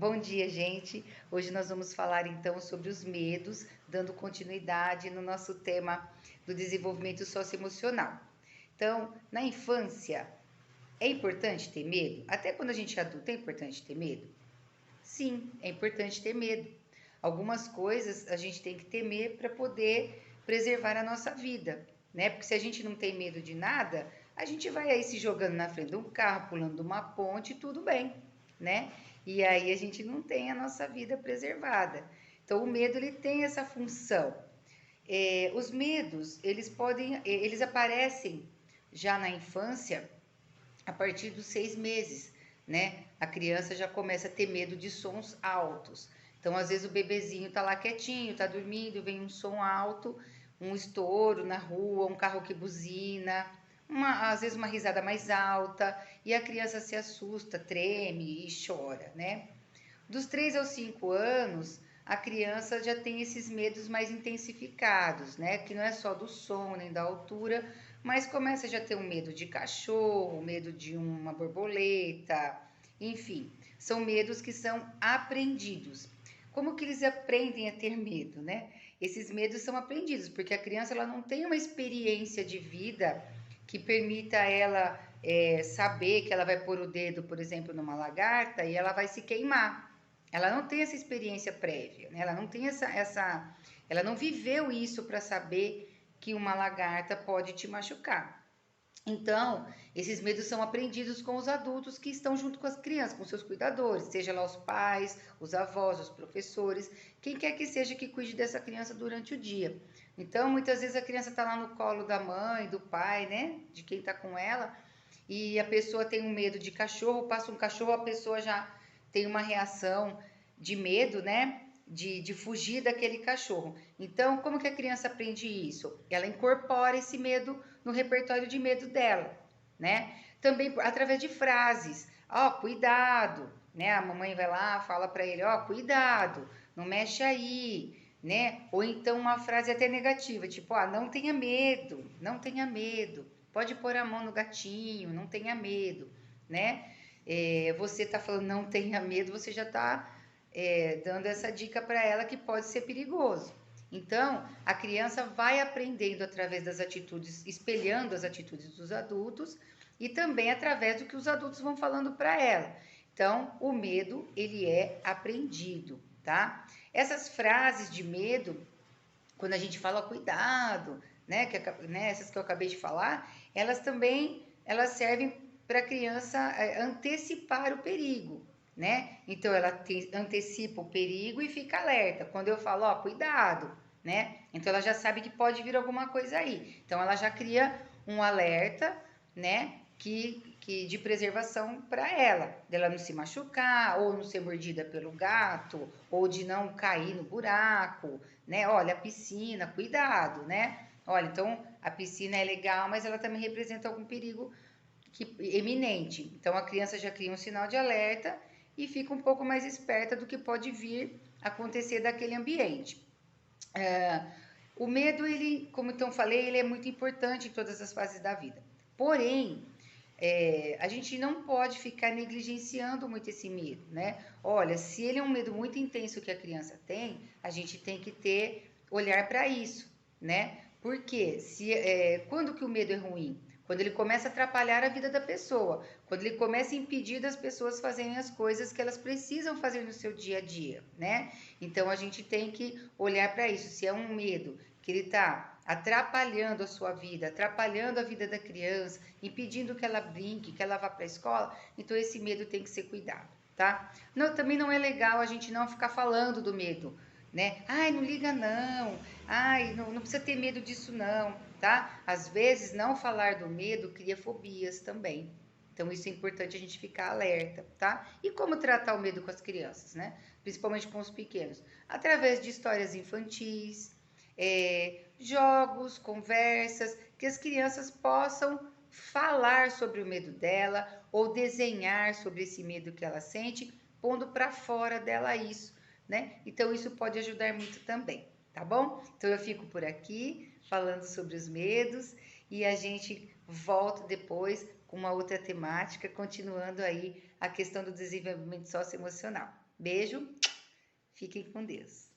Bom dia, gente. Hoje nós vamos falar então sobre os medos, dando continuidade no nosso tema do desenvolvimento socioemocional. Então, na infância, é importante ter medo? Até quando a gente é adulto, é importante ter medo? Sim, é importante ter medo. Algumas coisas a gente tem que temer para poder preservar a nossa vida, né? Porque se a gente não tem medo de nada, a gente vai aí se jogando na frente de um carro, pulando de uma ponte, tudo bem, né? E aí a gente não tem a nossa vida preservada. Então o medo ele tem essa função. Os medos eles aparecem já na infância a partir dos 6 meses, né? A criança já começa a ter medo de sons altos. Então, às vezes, o bebezinho tá lá quietinho, tá dormindo, vem um som alto, um estouro na rua, um carro que buzina, às vezes uma risada mais alta, e a criança se assusta, treme e chora, né? Dos 3 aos 5 anos, a criança já tem esses medos mais intensificados, né? Que não é só do som nem da altura, mas começa já a ter um medo de cachorro, medo de uma borboleta, enfim, são medos que são aprendidos. Como que eles aprendem a ter medo, né? Esses medos são aprendidos, porque a criança ela não tem uma experiência de vida que permita ela saber que ela vai pôr o dedo, por exemplo, numa lagarta e ela vai se queimar. Ela não tem essa experiência prévia, né? Ela não tem ela não viveu isso para saber que uma lagarta pode te machucar. Então, esses medos são aprendidos com os adultos que estão junto com as crianças, com seus cuidadores, seja lá os pais, os avós, os professores, quem quer que seja que cuide dessa criança durante o dia. Então, muitas vezes a criança está lá no colo da mãe, do pai, né? De quem está com ela, e a pessoa tem um medo de cachorro, passa um cachorro, a pessoa já tem uma reação de medo, né? De fugir daquele cachorro. Então, como que a criança aprende isso? Ela incorpora esse medo no repertório de medo dela, né? Também através de frases. Ó, cuidado, né? A mamãe vai lá, fala para ele, ó, cuidado, não mexe aí, né? Ou então uma frase até negativa, tipo, ah, não tenha medo, não tenha medo. Pode pôr a mão no gatinho, não tenha medo, né? Você tá falando não tenha medo, você já tá dando essa dica para ela que pode ser perigoso. Então, a criança vai aprendendo através das atitudes, espelhando as atitudes dos adultos e também através do que os adultos vão falando para ela. Então, o medo, ele é aprendido, tá? Essas frases de medo, quando a gente fala cuidado, né, essas que eu acabei de falar, elas também elas servem para a criança antecipar o perigo, né? Então ela antecipa o perigo e fica alerta. Quando eu falo, ó, cuidado, né? Então ela já sabe que pode vir alguma coisa aí. Então ela já cria um alerta, né? Que de preservação para ela, dela não se machucar, ou não ser mordida pelo gato, ou de não cair no buraco, né? Olha, a piscina, cuidado, né? Olha, então a piscina é legal, mas ela também representa algum perigo eminente. Então a criança já cria um sinal de alerta e fica um pouco mais esperta do que pode vir acontecer daquele ambiente. É, o medo, ele, como então falei, ele é muito importante em todas as fases da vida. Porém, a gente não pode ficar negligenciando muito esse medo, né? Olha, se ele é um medo muito intenso que a criança tem, a gente tem que ter olhar para isso, né? Porque quando que o medo é ruim? Quando ele começa a atrapalhar a vida da pessoa, quando ele começa a impedir das pessoas fazerem as coisas que elas precisam fazer no seu dia a dia, né? Então a gente tem que olhar para isso. Se é um medo que ele está atrapalhando a sua vida, atrapalhando a vida da criança, impedindo que ela brinque, que ela vá para a escola, então esse medo tem que ser cuidado, tá? Não, também não é legal a gente não ficar falando do medo, né? Ai, não liga não. Ai, não precisa ter medo disso não, tá? Às vezes não falar do medo cria fobias também. Então isso é importante a gente ficar alerta, tá? E como tratar o medo com as crianças, né? Principalmente com os pequenos, através de histórias infantis, jogos, conversas, que as crianças possam falar sobre o medo dela ou desenhar sobre esse medo que ela sente, pondo para fora dela isso, né? Então isso pode ajudar muito também, tá bom? Então eu fico por aqui falando sobre os medos e a gente volta depois com uma outra temática, continuando aí a questão do desenvolvimento socioemocional. Beijo, fiquem com Deus.